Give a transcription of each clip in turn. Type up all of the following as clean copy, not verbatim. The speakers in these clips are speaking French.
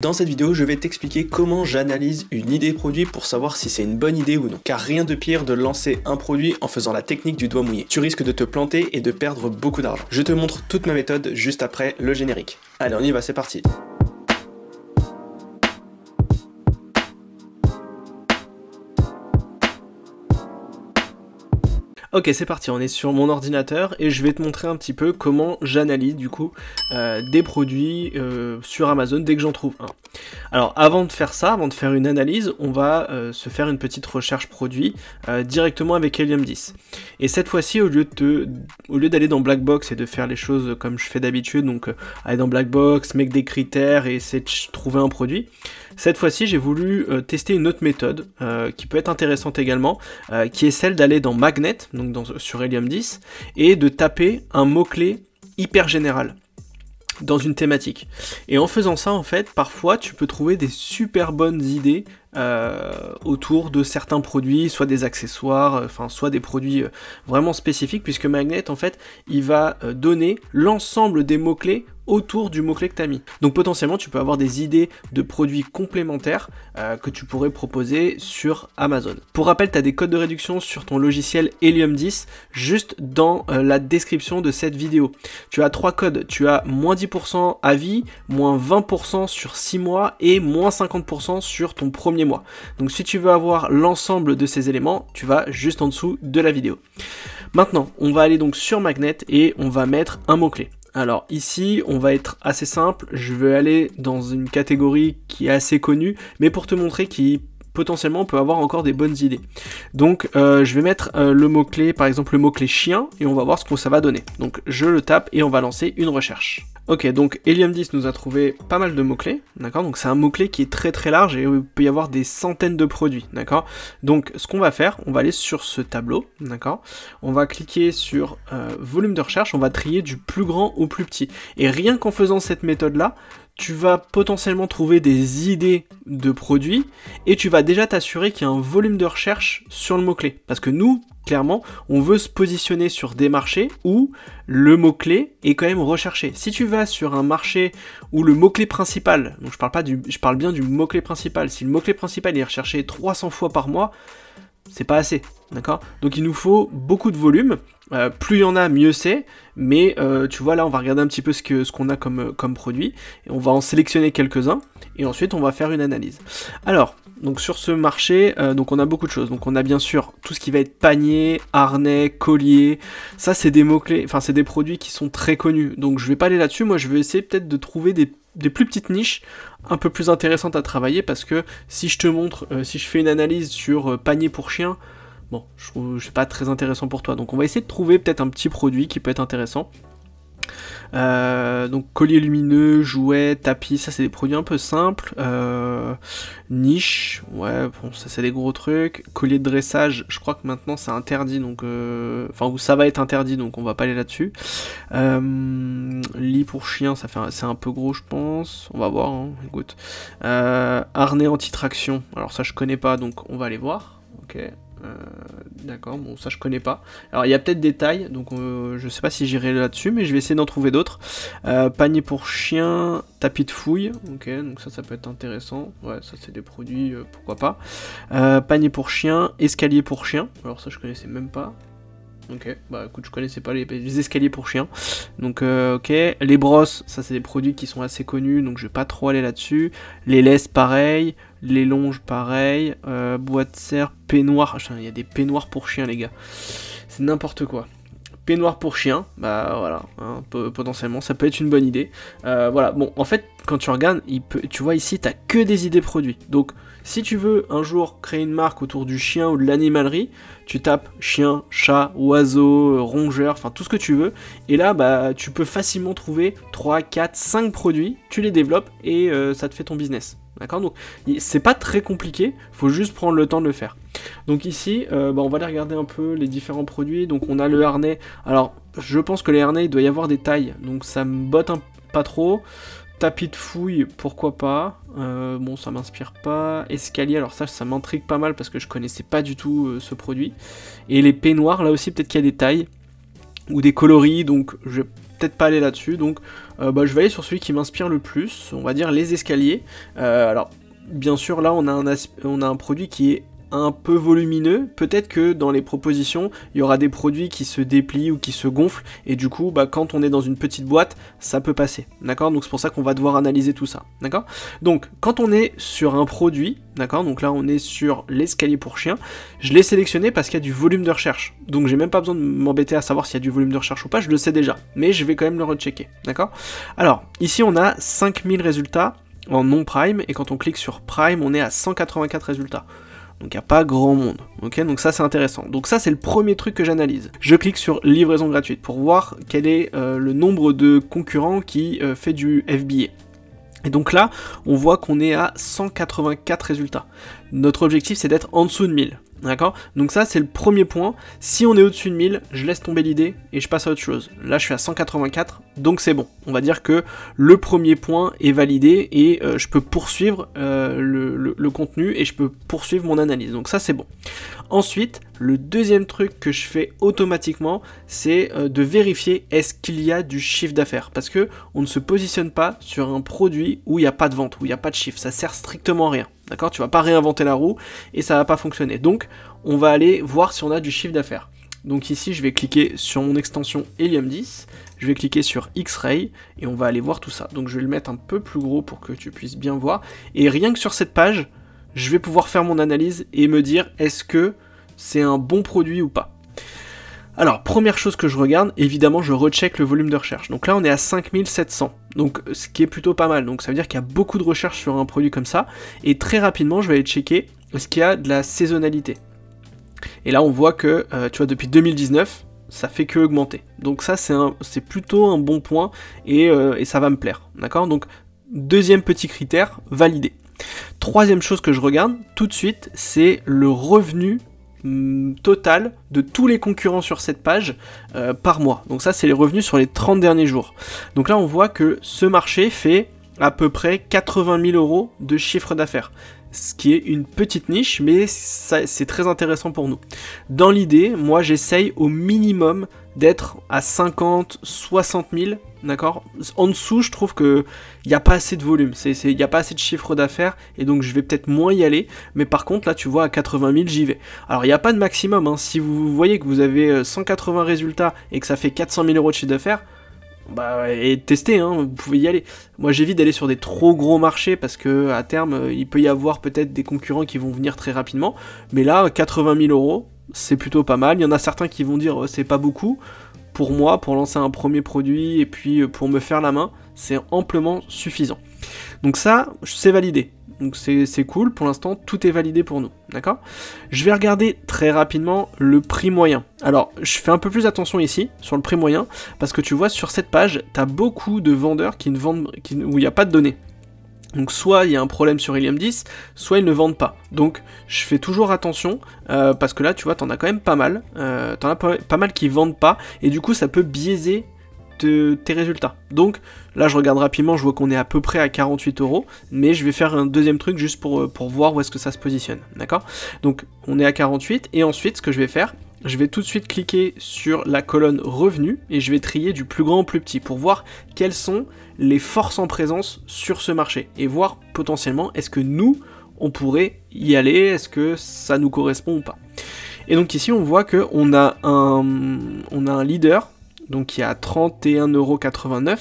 Dans cette vidéo, je vais t'expliquer comment j'analyse une idée produit pour savoir si c'est une bonne idée ou non. Car rien de pire de lancer un produit en faisant la technique du doigt mouillé. Tu risques de te planter et de perdre beaucoup d'argent. Je te montre toute ma méthode juste après le générique. Allez, on y va, c'est parti. Ok, c'est parti, on est sur mon ordinateur et je vais te montrer un petit peu comment j'analyse du coup des produits sur Amazon dès que j'en trouve un. Alors avant de faire ça, avant de faire une analyse, on va se faire une petite recherche produit directement avec Helium 10. Et cette fois-ci, au lieu d'aller dans Blackbox et de faire les choses comme je fais d'habitude, donc aller dans Blackbox, mettre des critères et essayer de trouver un produit, cette fois-ci j'ai voulu tester une autre méthode qui peut être intéressante également, qui est celle d'aller dans Magnet, donc sur Helium 10, et de taper un mot-clé hyper général dans une thématique. Et en faisant ça, en fait, parfois tu peux trouver des super bonnes idées autour de certains produits, soit des accessoires, enfin soit des produits vraiment spécifiques, puisque Magnet, en fait, il va donner l'ensemble des mots-clés autour du mot-clé que tu as mis. Donc potentiellement, tu peux avoir des idées de produits complémentaires que tu pourrais proposer sur Amazon. Pour rappel, tu as des codes de réduction sur ton logiciel Helium 10, juste dans la description de cette vidéo. Tu as 3 codes, tu as moins 10% à vie, moins 20% sur 6 mois et moins 50% sur ton premier mois. Donc si tu veux avoir l'ensemble de ces éléments, tu vas juste en dessous de la vidéo. Maintenant, on va aller donc sur Magnet et on va mettre un mot-clé. Alors ici, on va être assez simple, je vais aller dans une catégorie qui est assez connue, mais pour te montrer qu'il potentiellement on peut avoir encore des bonnes idées. Donc je vais mettre le mot-clé, par exemple le mot-clé chien, et on va voir ce que ça va donner. Donc je le tape et on va lancer une recherche. Ok, donc Helium 10 nous a trouvé pas mal de mots-clés, d'accord? Donc c'est un mot-clé qui est très très large et il peut y avoir des centaines de produits, d'accord? Donc ce qu'on va faire, on va aller sur ce tableau, d'accord? On va cliquer sur volume de recherche, on va trier du plus grand au plus petit. Et rien qu'en faisant cette méthode-là, tu vas potentiellement trouver des idées de produits et tu vas déjà t'assurer qu'il y a un volume de recherche sur le mot-clé. Parce que nous, clairement, on veut se positionner sur des marchés où le mot-clé est quand même recherché. Si tu vas sur un marché où le mot-clé principal, donc je parle bien du mot-clé principal, si le mot-clé principal est recherché 300 fois par mois, c'est pas assez, d'accord? Donc il nous faut beaucoup de volume, plus il y en a, mieux c'est, mais tu vois là on va regarder un petit peu ce qu'on a comme produit, et on va en sélectionner quelques-uns, et ensuite on va faire une analyse. Alors, donc sur ce marché, donc on a beaucoup de choses, donc on a bien sûr tout ce qui va être panier, harnais, collier, ça c'est des mots-clés, enfin c'est des produits qui sont très connus, donc je vais pas aller là-dessus, moi je vais essayer peut-être de trouver des plus petites niches un peu plus intéressantes à travailler, parce que si je te montre, si je fais une analyse sur panier pour chien, bon, je trouve que c'est pas très intéressant pour toi, donc on va essayer de trouver peut-être un petit produit qui peut être intéressant. Donc collier lumineux, jouets, tapis, ça c'est des produits un peu simples. Niche, ouais, bon ça c'est des gros trucs. Collier de dressage, je crois que maintenant c'est interdit, donc enfin ça va être interdit, donc on va pas aller là-dessus. Lit pour chien, c'est un peu gros je pense, on va voir, hein, écoute. Harnais anti-traction, alors ça je connais pas, donc on va aller voir, ok. D'accord, bon ça je connais pas. Alors il y a peut-être des tailles, donc je sais pas si j'irai là-dessus, mais je vais essayer d'en trouver d'autres. Panier pour chien, tapis de fouille, ok, donc ça peut être intéressant. Ouais, ça c'est des produits, pourquoi pas. Panier pour chien, escalier pour chien, alors ça je connaissais même pas. Ok, bah écoute, je connaissais pas les escaliers pour chiens. Donc ok, les brosses, ça c'est des produits qui sont assez connus, donc je vais pas trop aller là-dessus. Les laisses pareil, les longes pareil, boîte de serre, peignoir, il y a des peignoirs pour chiens les gars. C'est n'importe quoi. Peignoir pour chien, bah voilà, hein, potentiellement ça peut être une bonne idée. Voilà, bon en fait quand tu regardes, tu vois ici t'as que des idées produits. Donc si tu veux un jour créer une marque autour du chien ou de l'animalerie, tu tapes chien, chat, oiseau, rongeur, enfin tout ce que tu veux. Et là bah tu peux facilement trouver 3, 4, 5 produits, tu les développes et ça te fait ton business. D'accord, donc c'est pas très compliqué, faut juste prendre le temps de le faire. Donc ici, bah, on va aller regarder un peu les différents produits. Donc on a le harnais. Alors je pense que les harnais, il doit y avoir des tailles, donc ça me botte pas trop. Tapis de fouille, pourquoi pas. Bon, ça m'inspire pas. Escalier, alors ça m'intrigue pas mal parce que je connaissais pas du tout ce produit. Et les peignoirs, là aussi, peut-être qu'il y a des tailles. ou des coloris, donc je vais peut-être pas aller là-dessus, donc je vais aller sur celui qui m'inspire le plus, on va dire les escaliers. Alors bien sûr là on a un produit qui est un peu volumineux, peut-être que dans les propositions, il y aura des produits qui se déplient ou qui se gonflent, et du coup, quand on est dans une petite boîte, ça peut passer, d'accord? Donc c'est pour ça qu'on va devoir analyser tout ça, d'accord? Donc, quand on est sur un produit, d'accord? Donc là, on est sur l'escalier pour chien, je l'ai sélectionné parce qu'il y a du volume de recherche, donc j'ai même pas besoin de m'embêter à savoir s'il y a du volume de recherche ou pas, je le sais déjà, mais je vais quand même le rechecker, d'accord? Alors, ici, on a 5000 résultats en non-prime, et quand on clique sur prime, on est à 184 résultats. Donc il n'y a pas grand monde, ok? Donc ça c'est intéressant. Donc ça c'est le premier truc que j'analyse. Je clique sur livraison gratuite pour voir quel est le nombre de concurrents qui fait du FBA. Et donc là, on voit qu'on est à 184 résultats. Notre objectif c'est d'être en dessous de 1000. D'accord? Donc ça c'est le premier point. Si on est au-dessus de 1000, je laisse tomber l'idée et je passe à autre chose. Là je suis à 184, donc c'est bon. On va dire que le premier point est validé et je peux poursuivre le contenu et je peux poursuivre mon analyse. Donc ça c'est bon. Ensuite, le deuxième truc que je fais automatiquement, c'est de vérifier est-ce qu'il y a du chiffre d'affaires. Parce que on ne se positionne pas sur un produit où il n'y a pas de vente, où il n'y a pas de chiffre. Ça sert strictement à rien. D'accord? Tu vas pas réinventer la roue et ça va pas fonctionner. Donc, on va aller voir si on a du chiffre d'affaires. Donc ici, je vais cliquer sur mon extension Helium 10, je vais cliquer sur X-Ray et on va aller voir tout ça. Donc je vais le mettre un peu plus gros pour que tu puisses bien voir. Et rien que sur cette page, je vais pouvoir faire mon analyse et me dire est-ce que c'est un bon produit ou pas. Alors, première chose que je regarde, évidemment, je recheck le volume de recherche. Donc là, on est à 5700, donc ce qui est plutôt pas mal. Donc ça veut dire qu'il y a beaucoup de recherches sur un produit comme ça. Et très rapidement, je vais aller checker est-ce qu'il y a de la saisonnalité. Et là, on voit que, tu vois, depuis 2019, ça fait que augmenter. Donc ça, c'est plutôt un bon point et ça va me plaire. D'accord? Donc, deuxième petit critère, validé. Troisième chose que je regarde tout de suite, c'est le revenu total de tous les concurrents sur cette page par mois. Donc ça c'est les revenus sur les 30 derniers jours. Donc là on voit que ce marché fait à peu près 80 000 € de chiffre d'affaires. Ce qui est une petite niche, mais c'est très intéressant pour nous. Dans l'idée, moi j'essaye au minimum d'être à 50, 60 000, d'accord? En dessous, je trouve que il n'y a pas assez de volume, il n'y a pas assez de chiffre d'affaires, et donc je vais peut-être moins y aller, mais par contre, là, tu vois, à 80 000, j'y vais. Alors, il n'y a pas de maximum, hein. Si vous voyez que vous avez 180 résultats et que ça fait 400 000 € de chiffre d'affaires, et tester, hein, vous pouvez y aller. Moi j'évite d'aller sur des trop gros marchés parce que à terme il peut y avoir peut-être des concurrents qui vont venir très rapidement, mais là 80 000 € c'est plutôt pas mal. Il y en a certains qui vont dire c'est pas beaucoup. Pour moi, pour lancer un premier produit et puis pour me faire la main, c'est amplement suffisant. Donc ça, c'est validé. Donc c'est cool, pour l'instant tout est validé pour nous, d'accord? Je vais regarder très rapidement le prix moyen. Alors je fais un peu plus attention ici, sur le prix moyen, parce que tu vois sur cette page, tu as beaucoup de vendeurs qui ne vendent, où il n'y a pas de données. Donc soit il y a un problème sur Helium 10, soit ils ne vendent pas. Donc je fais toujours attention, parce que là tu vois, t'en as quand même pas mal, t'en as pas mal qui vendent pas, et du coup ça peut biaiser tes résultats. Donc là je regarde rapidement, je vois qu'on est à peu près à 48 €, mais je vais faire un deuxième truc juste pour voir où est-ce que ça se positionne, d'accord? Donc on est à 48, et ensuite ce que je vais faire, je vais tout de suite cliquer sur la colonne revenus, et je vais trier du plus grand au plus petit, pour voir quelles sont les forces en présence sur ce marché, et voir potentiellement est-ce que nous, on pourrait y aller, est-ce que ça nous correspond ou pas. Et donc ici on voit qu'on a un leader, donc qui est à 31,89 €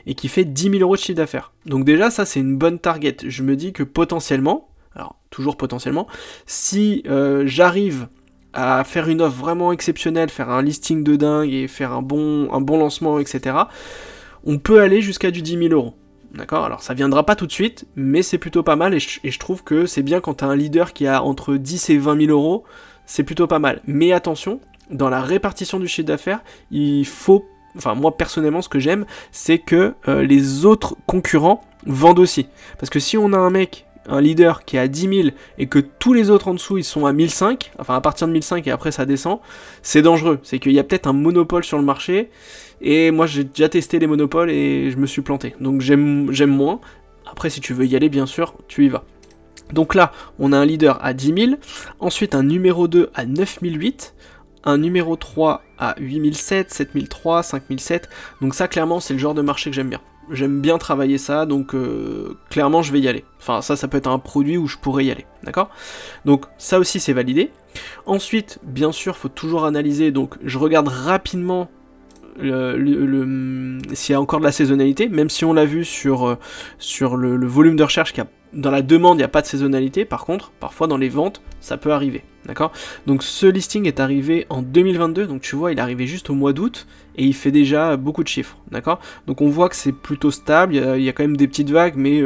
et qui fait 10 000 € de chiffre d'affaires. Donc déjà ça c'est une bonne target. Je me dis que potentiellement, alors toujours potentiellement, si j'arrive à faire une offre vraiment exceptionnelle, faire un listing de dingue et faire un bon lancement, etc., on peut aller jusqu'à du 10 000 €. D'accord? Alors ça viendra pas tout de suite, mais c'est plutôt pas mal, et je trouve que c'est bien quand tu as un leader qui a entre 10 et 20 000 €, c'est plutôt pas mal. Mais attention, dans la répartition du chiffre d'affaires, il faut, enfin moi personnellement ce que j'aime, c'est que les autres concurrents vendent aussi. Parce que si on a un leader qui est à 10 000 et que tous les autres en dessous ils sont à 1005, enfin à partir de 1005 et après ça descend, c'est dangereux. C'est qu'il y a peut-être un monopole sur le marché, et moi j'ai déjà testé les monopoles et je me suis planté. Donc j'aime moins. Après si tu veux y aller, bien sûr, tu y vas. Donc là, on a un leader à 10 000, ensuite un numéro 2 à 9 008, un numéro 3 à 8007, 7003, 5007, donc ça clairement c'est le genre de marché que j'aime bien. J'aime bien travailler ça, donc clairement je vais y aller. Enfin ça peut être un produit où je pourrais y aller, d'accord? Donc ça aussi c'est validé. Ensuite, bien sûr, faut toujours analyser, donc je regarde rapidement s'il y a encore de la saisonnalité, même si on l'a vu sur le volume de recherche, dans la demande il n'y a pas de saisonnalité, par contre, parfois dans les ventes, ça peut arriver, d'accord? Donc ce listing est arrivé en 2022, donc tu vois, il est arrivé juste au mois d'août, et il fait déjà beaucoup de chiffres, d'accord? Donc on voit que c'est plutôt stable, il y a quand même des petites vagues, mais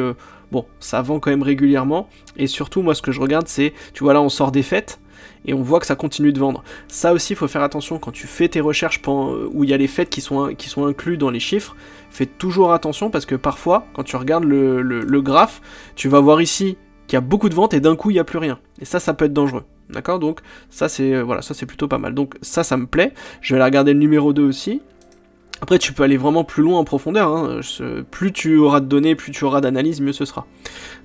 bon, ça vend quand même régulièrement, et surtout, moi ce que je regarde, c'est, tu vois là, on sort des fêtes, et on voit que ça continue de vendre. Ça aussi, il faut faire attention quand tu fais tes recherches où il y a les fêtes qui sont inclus dans les chiffres. Fais toujours attention parce que parfois, quand tu regardes le graphe, tu vas voir ici qu'il y a beaucoup de ventes et d'un coup, il n'y a plus rien. Et ça peut être dangereux. D'accord? Donc ça, c'est voilà, ça c'est plutôt pas mal. Donc ça me plaît. Je vais aller regarder le numéro 2 aussi. Après, tu peux aller vraiment plus loin en profondeur, hein. Plus tu auras de données, plus tu auras d'analyse, mieux ce sera.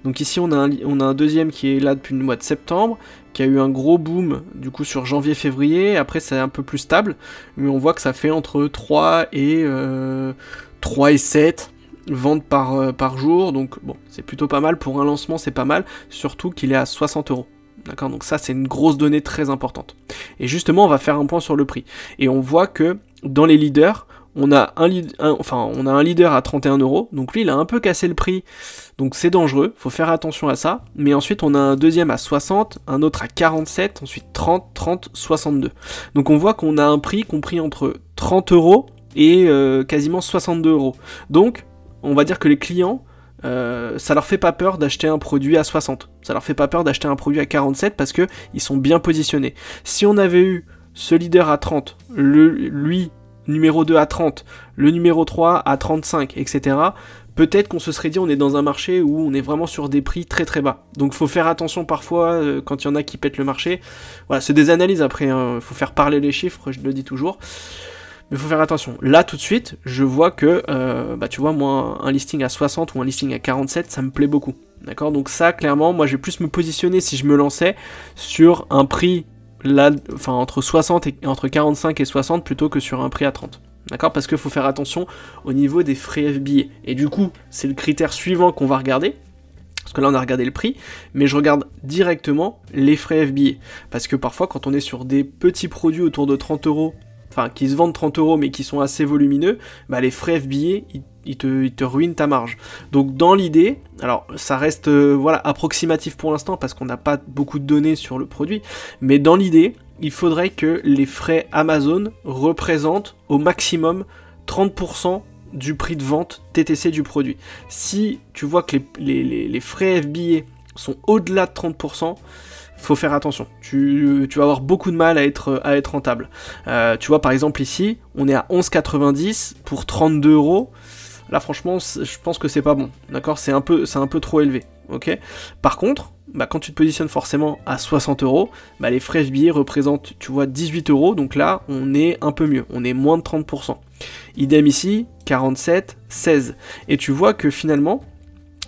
Donc ici, on a un deuxième qui est là depuis le mois de septembre, qui a eu un gros boom, du coup, sur janvier-février. Après, c'est un peu plus stable, mais on voit que ça fait entre 3 et 7 ventes par jour. Donc, bon, c'est plutôt pas mal. Pour un lancement, c'est pas mal, surtout qu'il est à 60 €. D'accord, donc ça, c'est une grosse donnée très importante. Et justement, on va faire un point sur le prix. Et on voit que dans les leaders, on a un leader à 31 €, donc lui il a un peu cassé le prix, donc c'est dangereux, faut faire attention à ça, mais ensuite on a un deuxième à 60, un autre à 47, ensuite 30, 62. Donc on voit qu'on a un prix compris entre 30 € et quasiment 62 €. Donc on va dire que les clients, ça leur fait pas peur d'acheter un produit à 60, ça leur fait pas peur d'acheter un produit à 47 parce que ils sont bien positionnés. Si on avait eu ce leader à 30, lui numéro 2 à 30, le numéro 3 à 35, etc., peut-être qu'on se serait dit on est dans un marché où on est vraiment sur des prix très très bas. Donc faut faire attention parfois quand il y en a qui pètent le marché. Voilà, c'est des analyses après, faut faire parler les chiffres, je le dis toujours. Mais faut faire attention. Là tout de suite, je vois que, tu vois, moi, un listing à 60 ou un listing à 47, ça me plaît beaucoup. D'accord? Donc ça, clairement, moi je vais plus me positionner si je me lançais sur un prix là, enfin entre 60 et entre 45 et 60 plutôt que sur un prix à 30. D'accord? Parce qu'il faut faire attention au niveau des frais FBA. Et du coup, c'est le critère suivant qu'on va regarder. Parce que là, on a regardé le prix, mais je regarde directement les frais FBA. Parce que parfois, quand on est sur des petits produits autour de 30 €, enfin, qui se vendent 30 € mais qui sont assez volumineux, bah, les frais FBA, ils te ruinent ta marge. Donc dans l'idée, alors ça reste voilà, approximatif pour l'instant parce qu'on n'a pas beaucoup de données sur le produit, mais dans l'idée, il faudrait que les frais Amazon représentent au maximum 30% du prix de vente TTC du produit. Si tu vois que les frais FBA sont au-delà de 30%, faut faire attention, tu vas avoir beaucoup de mal à être rentable. Tu vois, par exemple ici, on est à 11,90 pour 32 €. Là franchement, je pense que c'est pas bon, d'accord, c'est un peu trop élevé, ok. Par contre, quand tu te positionnes forcément à 60 €, les frais FBA représentent, tu vois, 18 €, donc là, on est un peu mieux, on est moins de 30%. Idem ici, 47, 16. Et tu vois que finalement,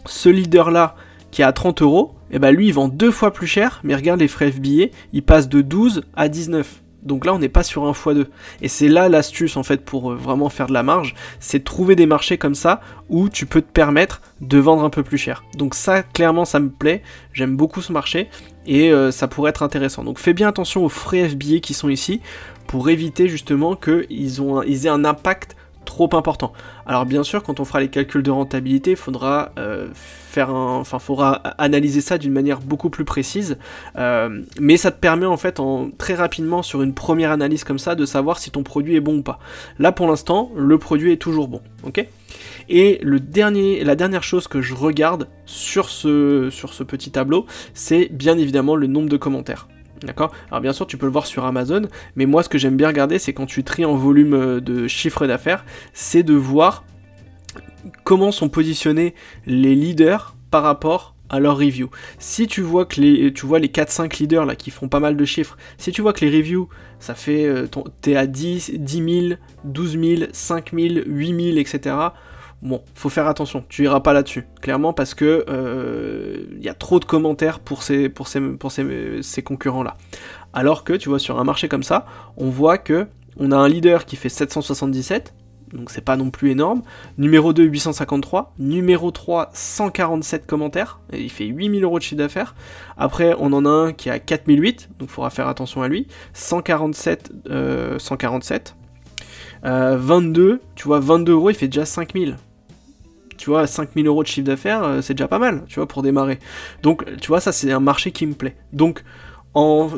ce leader-là, qui est à 30 €, lui, il vend 2 fois plus cher, mais regarde les frais FBA, il passe de 12 à 19. Donc là, on n'est pas sur un x2. Et c'est là l'astuce, en fait, pour vraiment faire de la marge, c'est de trouver des marchés comme ça, où tu peux te permettre de vendre un peu plus cher. Donc ça, clairement, ça me plaît, j'aime beaucoup ce marché, et ça pourrait être intéressant. Donc fais bien attention aux frais FBA qui sont ici, pour éviter justement qu'ils aient un impact trop important. Alors bien sûr, quand on fera les calculs de rentabilité, il faudra analyser ça d'une manière beaucoup plus précise, mais ça te permet en fait très rapidement sur une première analyse comme ça de savoir si ton produit est bon ou pas. Là pour l'instant, le produit est toujours bon, ok? Et la dernière chose que je regarde sur ce petit tableau, c'est bien évidemment le nombre de commentaires. D'accord? Alors bien sûr tu peux le voir sur Amazon, mais moi ce que j'aime bien regarder c'est quand tu tries en volume de chiffre d'affaires, c'est de voir comment sont positionnés les leaders par rapport à leur review. Si tu vois que les 4-5 leaders là qui font pas mal de chiffres, si tu vois que les reviews ça fait t'es à 10 000, 12 000, 5 000, 8 000, etc. Bon, faut faire attention, tu iras pas là-dessus, clairement, parce que y a trop de commentaires pour ces concurrents-là. Alors que, tu vois, sur un marché comme ça, on voit que on a un leader qui fait 777, donc c'est pas non plus énorme, numéro 2 853, numéro 3 147 commentaires, et il fait 8000 € de chiffre d'affaires, après on en a un qui a 4008, donc il faudra faire attention à lui, 147, 22, tu vois, 22 €, il fait déjà 5000. Tu vois, 5000 € de chiffre d'affaires, c'est déjà pas mal, tu vois, pour démarrer. Donc, tu vois, ça, c'est un marché qui me plaît. Donc,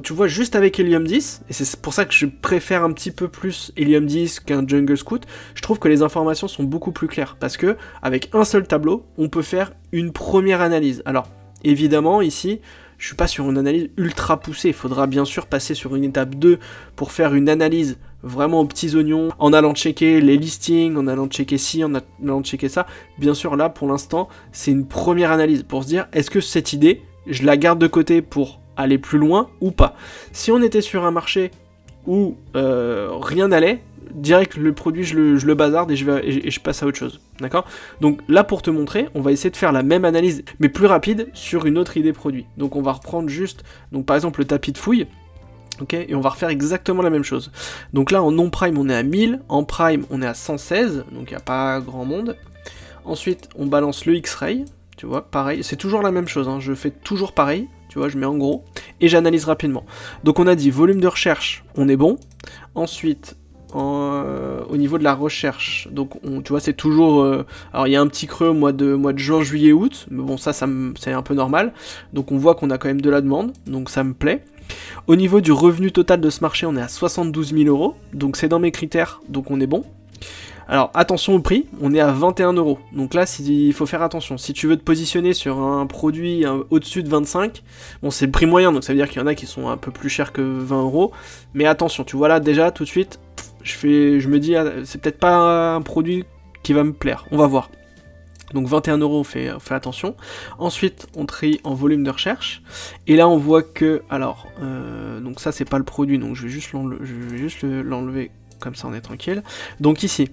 tu vois, juste avec Helium 10, et c'est pour ça que je préfère un petit peu plus Helium 10 qu'un Jungle Scout, je trouve que les informations sont beaucoup plus claires, parce que avec un seul tableau, on peut faire une première analyse. Alors, évidemment, ici, je suis pas sur une analyse ultra poussée, il faudra bien sûr passer sur une étape 2 pour faire une analyse vraiment aux petits oignons, en allant checker les listings, en allant checker ci, en allant checker ça. Bien sûr, là, pour l'instant, c'est une première analyse, pour se dire, est-ce que cette idée, je la garde de côté pour aller plus loin ou pas. Si on était sur un marché où rien n'allait, direct le produit je le bazarde et je passe à autre chose, d'accord? Donc là, pour te montrer, on va essayer de faire la même analyse mais plus rapide sur une autre idée produit. Donc on va reprendre juste, donc par exemple le tapis de fouille, ok, et on va refaire exactement la même chose. Donc là en non prime on est à 1000, en prime on est à 116, donc il n'y a pas grand monde. Ensuite on balance le X-Ray, tu vois, pareil, c'est toujours la même chose, hein, je fais toujours pareil. Tu vois, je mets en gros, et j'analyse rapidement. Donc on a dit volume de recherche, on est bon. Ensuite, au niveau de la recherche, donc tu vois, c'est toujours... alors il y a un petit creux au mois de juin, juillet, août, mais bon, ça c'est un peu normal. Donc on voit qu'on a quand même de la demande, donc ça me plaît. Au niveau du revenu total de ce marché, on est à 72 000 €, donc c'est dans mes critères, donc on est bon. Alors attention au prix, on est à 21 €, donc là il faut faire attention, si tu veux te positionner sur un produit au-dessus de 25, bon c'est le prix moyen, donc ça veut dire qu'il y en a qui sont un peu plus chers que 20 €, mais attention, tu vois là déjà tout de suite, je me dis, c'est peut-être pas un produit qui va me plaire, on va voir. Donc 21 €, on fait attention. Ensuite, on trie en volume de recherche. Et là, on voit que, alors, donc ça, c'est pas le produit, donc je vais juste l'enlever. Comme ça on est tranquille. Donc ici,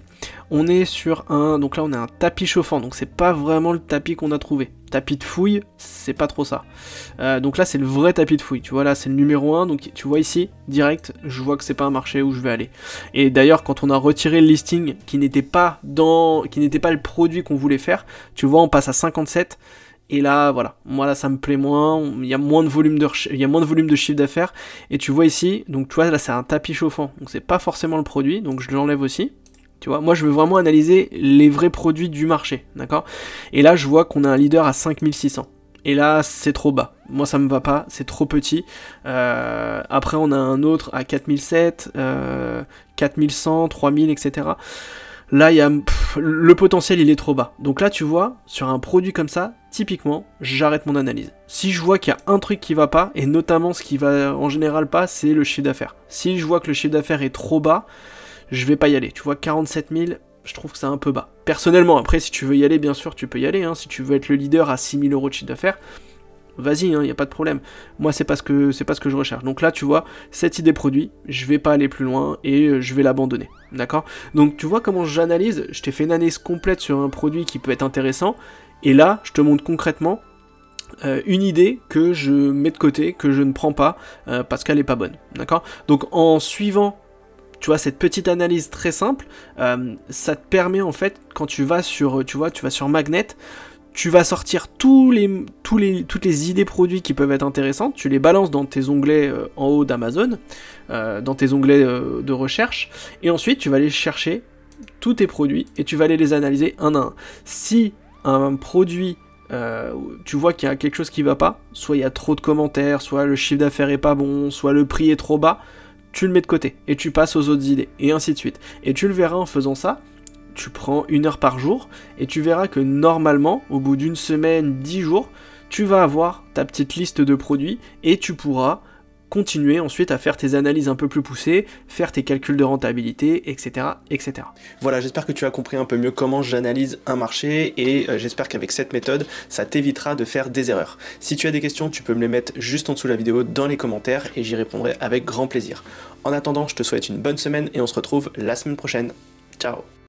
on est sur donc là on a un tapis chauffant, donc c'est pas vraiment le tapis qu'on a trouvé. Tapis de fouille, c'est pas trop ça. Donc là c'est le vrai tapis de fouille, tu vois là c'est le numéro 1, donc tu vois ici, direct, je vois que c'est pas un marché où je vais aller. Et d'ailleurs quand on a retiré le listing qui n'était pas le produit qu'on voulait faire, tu vois on passe à 57. Et là, voilà, moi là ça me plaît moins, il y a moins de volume de chiffre d'affaires, et tu vois ici, donc tu vois là c'est un tapis chauffant, donc c'est pas forcément le produit, donc je l'enlève aussi, tu vois, moi je veux vraiment analyser les vrais produits du marché, d'accord? Et là je vois qu'on a un leader à 5600, et là c'est trop bas, moi ça me va pas, c'est trop petit, après on a un autre à 4007, 4100, 3000, etc., là, le potentiel, il est trop bas. Donc là, tu vois, sur un produit comme ça, typiquement, j'arrête mon analyse. Si je vois qu'il y a un truc qui va pas, et notamment ce qui va en général pas, c'est le chiffre d'affaires. Si je vois que le chiffre d'affaires est trop bas, je vais pas y aller. Tu vois, 47 000, je trouve que c'est un peu bas. Personnellement, après, si tu veux y aller, bien sûr, tu peux y aller. Hein. Si tu veux être le leader à 6 000 € de chiffre d'affaires, vas-y, il n'y a pas de problème. Moi, c'est pas ce que je recherche. Donc là, tu vois, cette idée produit, je vais pas aller plus loin et je vais l'abandonner. D'accord? Donc tu vois comment j'analyse, je t'ai fait une analyse complète sur un produit qui peut être intéressant, et là, je te montre concrètement une idée que je mets de côté, que je ne prends pas, parce qu'elle est pas bonne. D'accord? Donc en suivant, tu vois, cette petite analyse très simple, ça te permet en fait, quand tu vas sur Magnet, tu vas sortir toutes les idées produits qui peuvent être intéressantes, tu les balances dans tes onglets en haut d'Amazon, dans tes onglets de recherche, et ensuite tu vas aller chercher tous tes produits et tu vas aller les analyser un à un. Si un produit, tu vois qu'il y a quelque chose qui va pas, soit il y a trop de commentaires, soit le chiffre d'affaires est pas bon, soit le prix est trop bas, tu le mets de côté et tu passes aux autres idées, et ainsi de suite. Et tu le verras en faisant ça, tu prends 1 heure par jour, et tu verras que normalement, au bout d'une semaine, 10 jours, tu vas avoir ta petite liste de produits, et tu pourras continuer ensuite à faire tes analyses un peu plus poussées, faire tes calculs de rentabilité, etc. etc. Voilà, j'espère que tu as compris un peu mieux comment j'analyse un marché, et j'espère qu'avec cette méthode, ça t'évitera de faire des erreurs. Si tu as des questions, tu peux me les mettre juste en dessous de la vidéo dans les commentaires, et j'y répondrai avec grand plaisir. En attendant, je te souhaite une bonne semaine, et on se retrouve la semaine prochaine. Ciao!